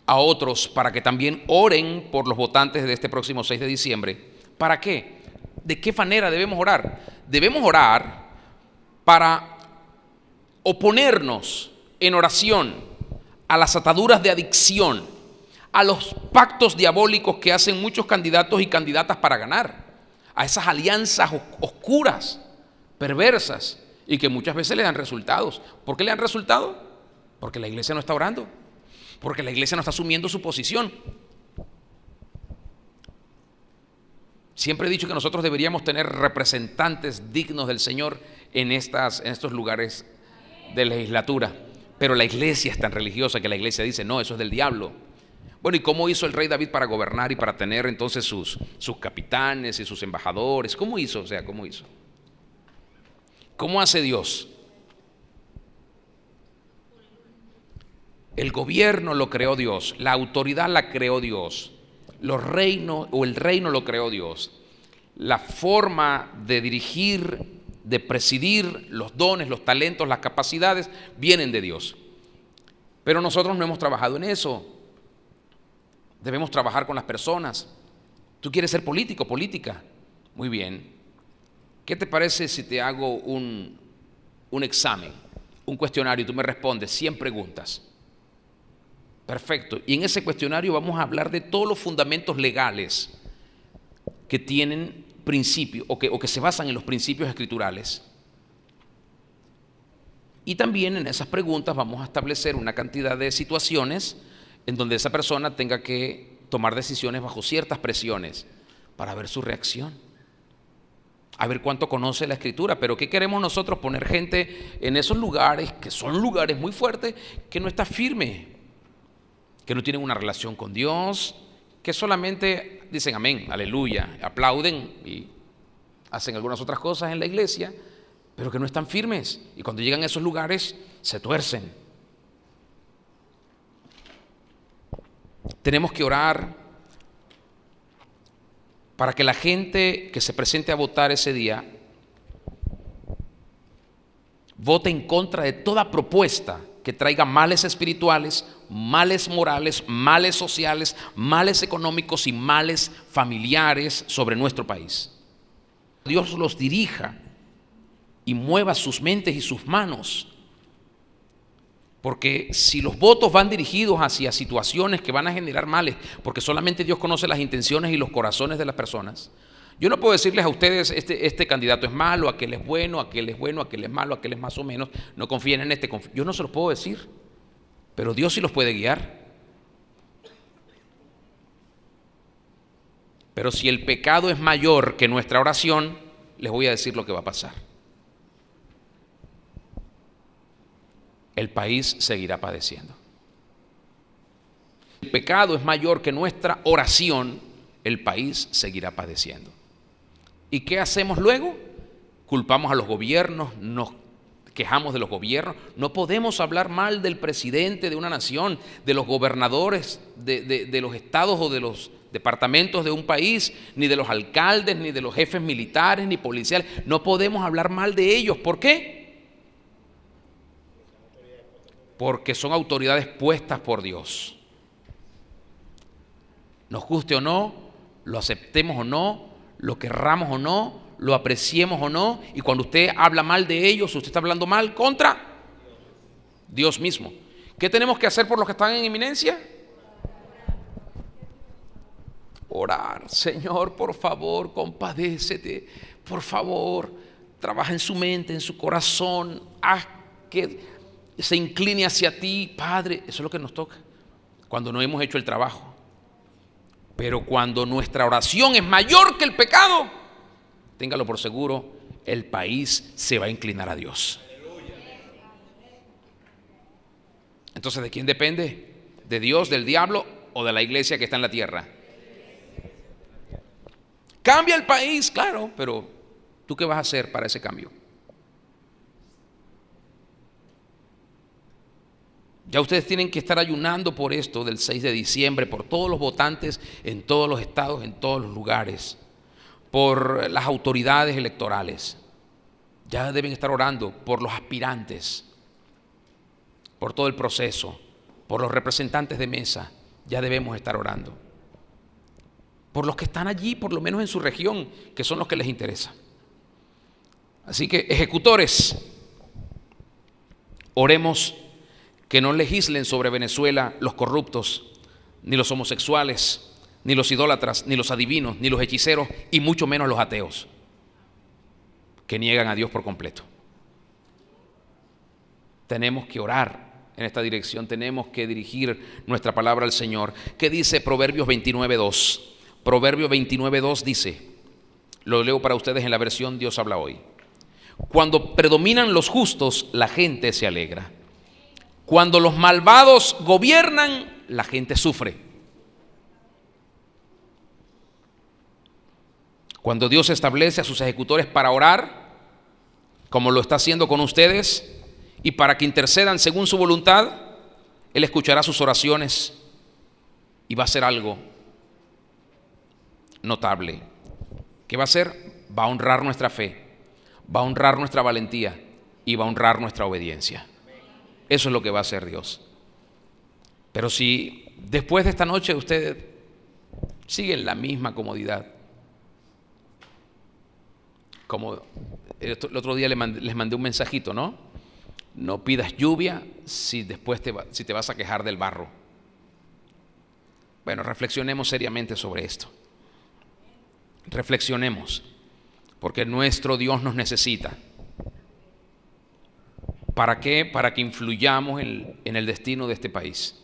[SPEAKER 1] a otros para que también oren por los votantes de este próximo 6 de diciembre. ¿Para qué? ¿De qué manera debemos orar? Debemos orar para oponernos en oración a las ataduras de adicción, a los pactos diabólicos que hacen muchos candidatos y candidatas para ganar, a esas alianzas oscuras, perversas, y que muchas veces le dan resultados. ¿Por qué le dan resultado? Porque la iglesia no está orando, porque la iglesia no está asumiendo su posición. Siempre he dicho que nosotros deberíamos tener representantes dignos del Señor en estos lugares de legislatura, pero la iglesia es tan religiosa que la iglesia dice, no, eso es del diablo. Bueno, ¿y cómo hizo el rey David para gobernar y para tener entonces sus capitanes y sus embajadores? ¿Cómo hizo? O sea, ¿cómo hizo? ¿Cómo hace Dios? El gobierno lo creó Dios, la autoridad la creó Dios, los reinos o el reino lo creó Dios. La forma de dirigir, de presidir, los dones, los talentos, las capacidades vienen de Dios. Pero nosotros no hemos trabajado en eso. Debemos trabajar con las personas. ¿Tú quieres ser político, política? Muy bien. ¿Qué te parece si te hago un examen, un cuestionario y tú me respondes 100 preguntas? Perfecto. Y en ese cuestionario vamos a hablar de todos los fundamentos legales que tienen principios o que se basan en los principios escriturales. Y también en esas preguntas vamos a establecer una cantidad de situaciones en donde esa persona tenga que tomar decisiones bajo ciertas presiones para ver su reacción, a ver cuánto conoce la Escritura. Pero ¿qué queremos nosotros? Poner gente en esos lugares que son lugares muy fuertes, que no está firme, que no tienen una relación con Dios, que solamente dicen amén, aleluya, aplauden y hacen algunas otras cosas en la iglesia, pero que no están firmes, y cuando llegan a esos lugares se tuercen. Tenemos que orar para que la gente que se presente a votar ese día vote en contra de toda propuesta que traiga males espirituales, males morales, males sociales, males económicos y males familiares sobre nuestro país. Dios los dirija y mueva sus mentes y sus manos, porque si los votos van dirigidos hacia situaciones que van a generar males, porque solamente Dios conoce las intenciones y los corazones de las personas. Yo no puedo decirles a ustedes este candidato es malo, aquel es bueno, aquel es bueno, aquel es malo, aquel es más o menos, no confíen en este. Yo no se los puedo decir, pero Dios sí los puede guiar. Pero si el pecado es mayor que nuestra oración, les voy a decir lo que va a pasar. El país seguirá padeciendo. Si el pecado es mayor que nuestra oración, el país seguirá padeciendo. ¿Y qué hacemos luego? Culpamos a los gobiernos, nos quejamos de los gobiernos. No podemos hablar mal del presidente de una nación, de los gobernadores de los estados o de los departamentos de un país, ni de los alcaldes, ni de los jefes militares, ni policiales. No podemos hablar mal de ellos. ¿Por qué? Porque son autoridades puestas por Dios. Nos guste o no, lo aceptemos o no, lo querramos o no, lo apreciemos o no, y cuando usted habla mal de ellos, usted está hablando mal contra Dios mismo. ¿Qué tenemos que hacer por los que están en inminencia? Orar. Señor, por favor, compadécete, por favor, trabaja en su mente, en su corazón, haz que se incline hacia ti, Padre. Eso es lo que nos toca cuando no hemos hecho el trabajo. Pero cuando nuestra oración es mayor que el pecado, téngalo por seguro, el país se va a inclinar a Dios. Entonces, ¿de quién depende? ¿De Dios, del diablo o de la iglesia que está en la tierra? Cambia el país, claro, pero ¿tú qué vas a hacer para ese cambio? Ya ustedes tienen que estar ayunando por esto del 6 de diciembre, por todos los votantes en todos los estados, en todos los lugares, por las autoridades electorales. Ya deben estar orando por los aspirantes, por todo el proceso, por los representantes de mesa. Ya debemos estar orando por los que están allí, por lo menos en su región, que son los que les interesa. Así que, ejecutores, oremos que no legislen sobre Venezuela los corruptos, ni los homosexuales, ni los idólatras, ni los adivinos, ni los hechiceros, y mucho menos los ateos, que niegan a Dios por completo. Tenemos que orar en esta dirección, tenemos que dirigir nuestra palabra al Señor. ¿Qué dice Proverbios 29:2? Proverbios 29:2 dice, lo leo para ustedes en la versión Dios habla hoy: cuando predominan los justos, la gente se alegra. Cuando los malvados gobiernan, la gente sufre. Cuando Dios establece a sus ejecutores para orar, como lo está haciendo con ustedes, y para que intercedan según su voluntad, Él escuchará sus oraciones y va a hacer algo notable. ¿Qué va a hacer? Va a honrar nuestra fe, va a honrar nuestra valentía y va a honrar nuestra obediencia. Eso es lo que va a hacer Dios. Pero si después de esta noche usted sigue en la misma comodidad, como el otro día les mandé un mensajito, ¿no? No pidas lluvia si después si te vas a quejar del barro. Bueno, reflexionemos seriamente sobre esto. Reflexionemos, porque nuestro Dios nos necesita. ¿Para qué? Para que influyamos en el destino de este país.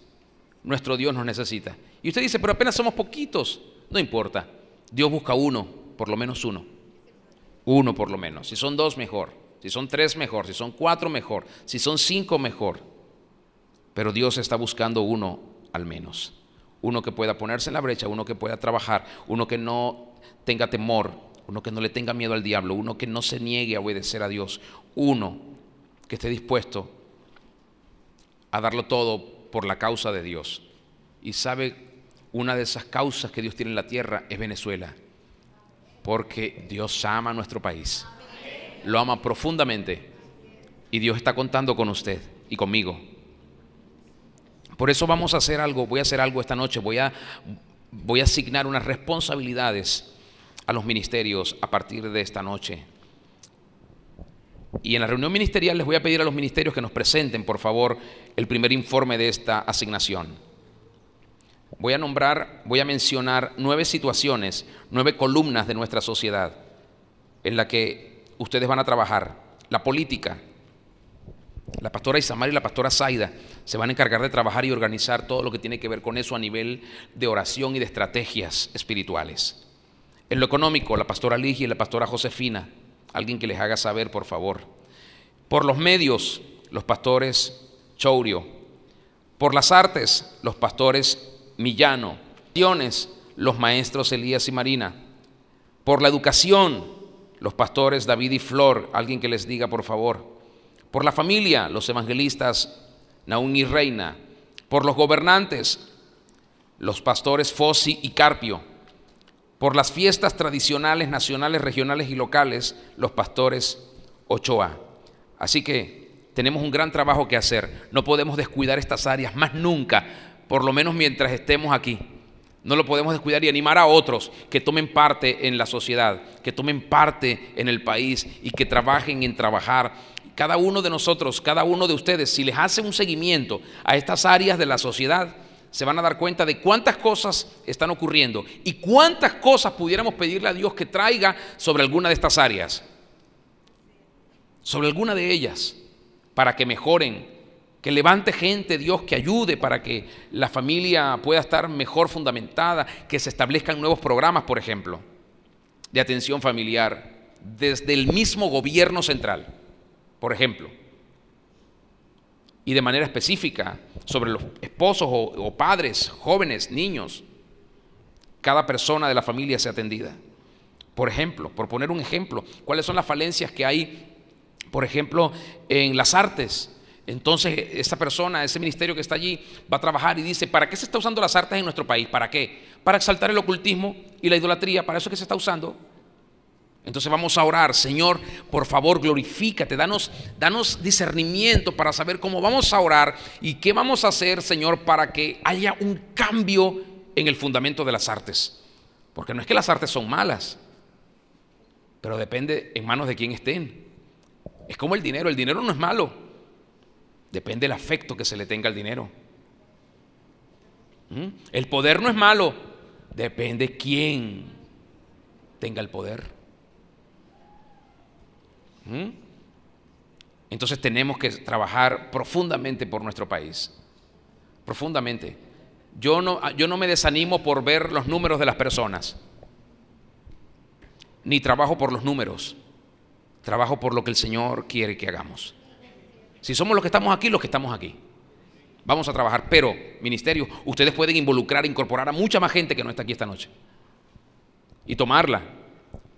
[SPEAKER 1] Nuestro Dios nos necesita. Y usted dice, pero apenas somos poquitos. No importa. Dios busca uno, por lo menos uno. Uno por lo menos. Si son 2, mejor. Si son 3, mejor. Si son 4, mejor. Si son 5, mejor. Pero Dios está buscando uno al menos. Uno que pueda ponerse en la brecha, uno que pueda trabajar, uno que no tenga temor, uno que no le tenga miedo al diablo, uno que no se niegue a obedecer a Dios, uno que esté dispuesto a darlo todo por la causa de Dios. Y sabe, una de esas causas que Dios tiene en la tierra es Venezuela, porque Dios ama a nuestro país, lo ama profundamente, y Dios está contando con usted y conmigo. Por eso vamos a hacer algo, voy a hacer algo esta noche, voy a asignar unas responsabilidades a los ministerios a partir de esta noche. Y en la reunión ministerial les voy a pedir a los ministerios que nos presenten, por favor, el primer informe de esta asignación. Voy a mencionar 9 situaciones, 9 columnas de nuestra sociedad en la que ustedes van a trabajar. La política. La pastora Isamar y la pastora Zaida se van a encargar de trabajar y organizar todo lo que tiene que ver con eso a nivel de oración y de estrategias espirituales. En lo económico, la pastora Ligia y la pastora Josefina, alguien que les haga saber, por favor. Por los medios, los pastores Chourio. Por las artes, los pastores Millano. Los maestros Elías y Marina. Por la educación, los pastores David y Flor, alguien que les diga, por favor. Por la familia, los evangelistas Naún y Reina. Por los gobernantes, los pastores Fossi y Carpio. Por las fiestas tradicionales, nacionales, regionales y locales, los pastores Ochoa. Así que tenemos un gran trabajo que hacer. No podemos descuidar estas áreas más nunca, por lo menos mientras estemos aquí. No lo podemos descuidar y animar a otros que tomen parte en la sociedad, que tomen parte en el país y que trabajen en trabajar. Cada uno de nosotros, cada uno de ustedes, si les hace un seguimiento a estas áreas de la sociedad, se van a dar cuenta de cuántas cosas están ocurriendo y cuántas cosas pudiéramos pedirle a Dios que traiga sobre alguna de estas áreas, sobre alguna de ellas, para que mejoren, que levante gente, Dios, que ayude para que la familia pueda estar mejor fundamentada, que se establezcan nuevos programas, por ejemplo, de atención familiar desde el mismo gobierno central, por ejemplo, y de manera específica sobre los esposos o padres, jóvenes, niños. Cada persona de la familia sea atendida. Por ejemplo, por poner un ejemplo, ¿cuáles son las falencias que hay, por ejemplo, en las artes? Entonces esa persona, ese ministerio que está allí va a trabajar y dice, ¿para qué se está usando las artes en nuestro país? ¿Para qué? Para exaltar el ocultismo y la idolatría, para eso es que se está usando. Entonces vamos a orar, Señor, por favor, glorifícate, danos discernimiento para saber cómo vamos a orar y qué vamos a hacer, Señor, para que haya un cambio en el fundamento de las artes. Porque no es que las artes son malas, pero depende en manos de quién estén. Es como el dinero no es malo, depende del afecto que se le tenga al dinero. El poder no es malo, depende quién tenga el poder. Entonces tenemos que trabajar profundamente por nuestro país, profundamente. Yo no me desanimo por ver los números de las personas, ni trabajo por los números, trabajo por lo que el Señor quiere que hagamos. Si somos los que estamos aquí, vamos a trabajar. Pero, ministerio, ustedes pueden incorporar a mucha más gente que no está aquí esta noche y tomarla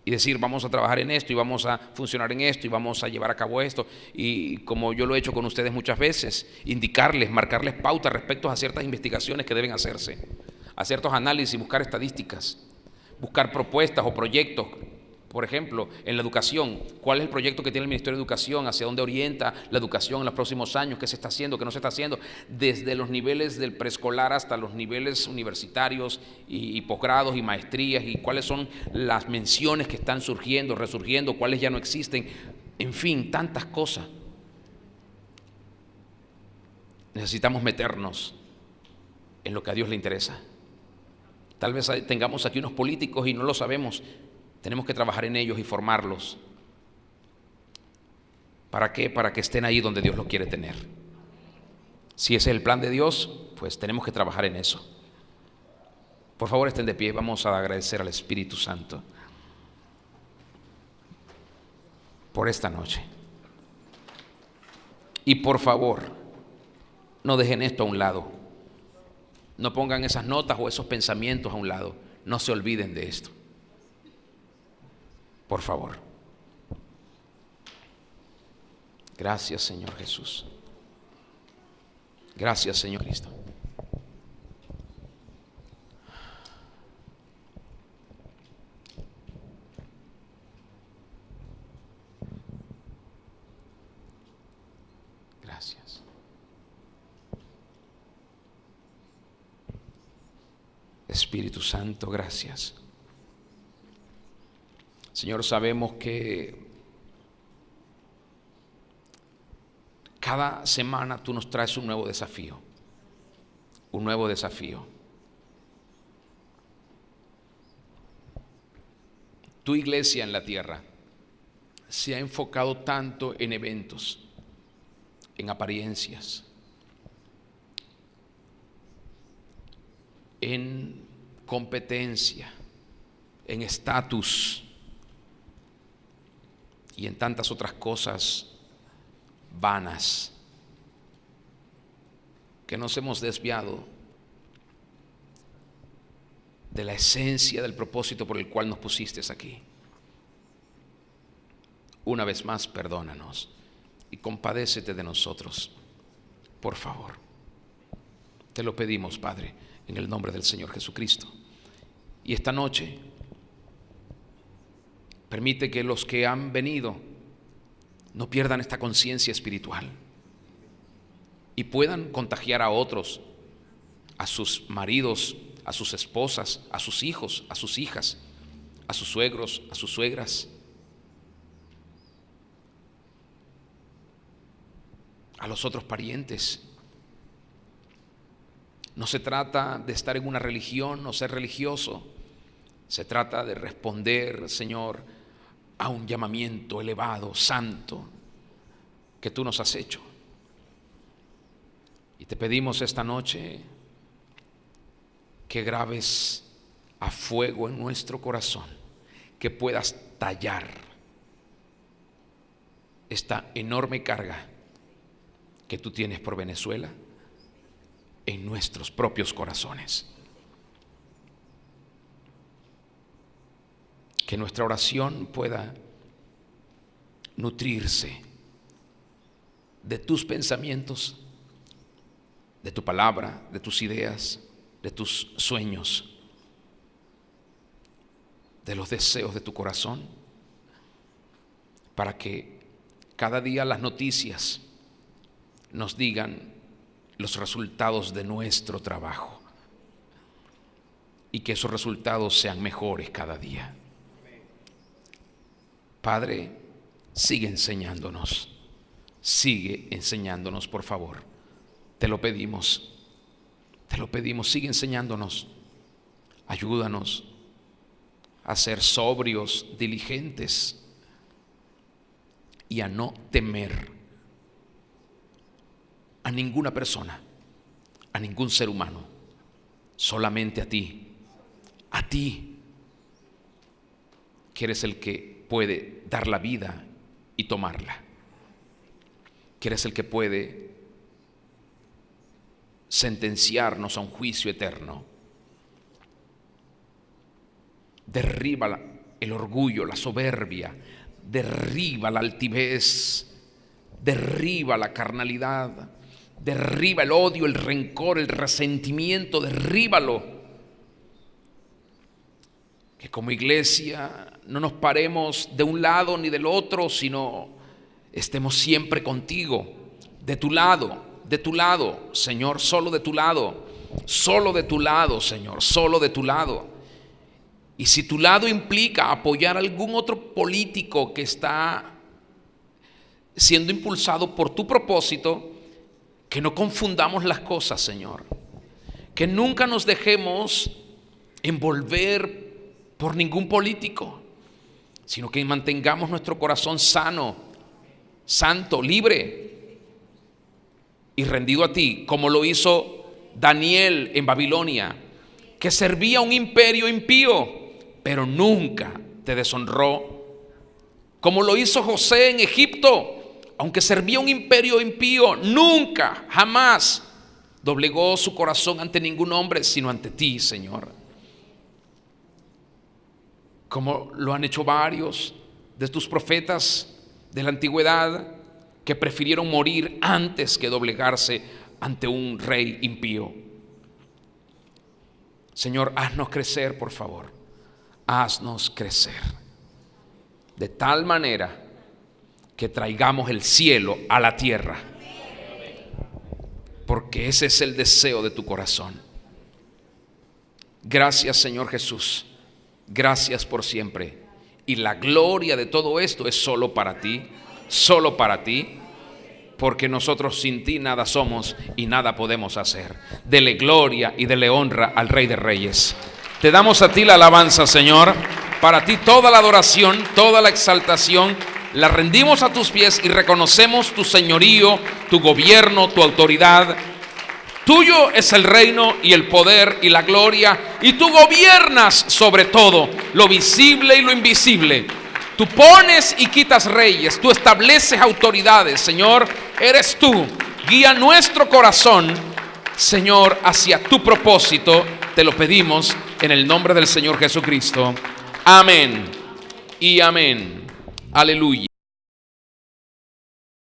[SPEAKER 1] y decir, vamos a trabajar en esto y vamos a funcionar en esto y vamos a llevar a cabo esto. Y como yo lo he hecho con ustedes muchas veces, indicarles, marcarles pautas respecto a ciertas investigaciones que deben hacerse, a ciertos análisis, buscar estadísticas, buscar propuestas o proyectos. Por ejemplo, en la educación, ¿cuál es el proyecto que tiene el Ministerio de Educación? ¿Hacia dónde orienta la educación en los próximos años? ¿Qué se está haciendo? ¿Qué no se está haciendo? Desde los niveles del preescolar hasta los niveles universitarios y posgrados y maestrías, y cuáles son las menciones que están surgiendo, resurgiendo, cuáles ya no existen. En fin, tantas cosas. Necesitamos meternos en lo que a Dios le interesa. Tal vez tengamos aquí unos políticos y no lo sabemos. Tenemos que trabajar en ellos y formarlos. ¿Para qué? Para que estén ahí donde Dios los quiere tener. Si ese es el plan de Dios, pues tenemos que trabajar en eso. Por favor, estén de pie, vamos a agradecer al Espíritu Santo por esta noche. Y por favor, no dejen esto a un lado. No pongan esas notas o esos pensamientos a un lado. No se olviden de esto. Por favor. Gracias, Señor Jesús. Gracias, Señor Cristo. Gracias. Espíritu Santo, gracias. Señor, sabemos que cada semana tú nos traes un nuevo desafío. Un nuevo desafío. Tu iglesia en la tierra se ha enfocado tanto en eventos, en apariencias, en competencia, en estatus y en tantas otras cosas vanas, que nos hemos desviado de la esencia del propósito por el cual nos pusiste aquí. Una vez más, perdónanos y compadécete de nosotros, por favor. Te lo pedimos, Padre, en el nombre del Señor Jesucristo. Y esta noche, permite que los que han venido no pierdan esta conciencia espiritual y puedan contagiar a otros, a sus maridos, a sus esposas, a sus hijos, a sus hijas, a sus suegros, a sus suegras, a los otros parientes. No se trata de estar en una religión o ser religioso. Se trata de responder, Señor, a un llamamiento elevado, santo, que tú nos has hecho. Y te pedimos esta noche que grabes a fuego en nuestro corazón, que puedas tallar esta enorme carga que tú tienes por Venezuela en nuestros propios corazones. Que nuestra oración pueda nutrirse de tus pensamientos, de tu palabra, de tus ideas, de tus sueños, de los deseos de tu corazón, para que cada día las noticias nos digan los resultados de nuestro trabajo y que esos resultados sean mejores cada día. Padre, sigue enseñándonos, por favor. Te lo pedimos, sigue enseñándonos. Ayúdanos a ser sobrios, diligentes y a no temer a ninguna persona, a ningún ser humano, solamente a ti, que eres el que puede dar la vida y tomarla, que eres el que puede sentenciarnos a un juicio eterno. Derriba el orgullo, la soberbia, derriba la altivez, derriba la carnalidad, derriba el odio, el rencor, el resentimiento, derríbalo. Que como iglesia no nos paremos de un lado ni del otro, sino estemos siempre contigo, de tu lado, Señor, solo de tu lado, Señor, solo de tu lado. Y si tu lado implica apoyar a algún otro político que está siendo impulsado por tu propósito, que no confundamos las cosas, Señor. Que nunca nos dejemos envolver por ningún político, sino que mantengamos nuestro corazón sano, santo, libre, y rendido a ti, como lo hizo Daniel en Babilonia, que servía a un imperio impío, pero nunca te deshonró. Como lo hizo José en Egipto, aunque servía a un imperio impío, nunca, jamás doblegó su corazón ante ningún hombre, sino ante ti, Señor. Como lo han hecho varios de tus profetas de la antigüedad, que prefirieron morir antes que doblegarse ante un rey impío. Señor, haznos crecer, por favor. Haznos crecer de tal manera que traigamos el cielo a la tierra, porque ese es el deseo de tu corazón. Gracias, Señor Jesús. Gracias por siempre. Y la gloria de todo esto es solo para ti, porque nosotros sin ti nada somos y nada podemos hacer. Dele gloria y dele honra al Rey de Reyes. Te damos a ti la alabanza, Señor. Para ti toda la adoración, toda la exaltación, la rendimos a tus pies y reconocemos tu señorío, tu gobierno, tu autoridad. Tuyo es el reino y el poder y la gloria, y tú gobiernas sobre todo, lo visible y lo invisible. Tú pones y quitas reyes, tú estableces autoridades, Señor, eres tú. Guía nuestro corazón, Señor, hacia tu propósito. Te lo pedimos en el nombre del Señor Jesucristo. Amén y amén. Aleluya.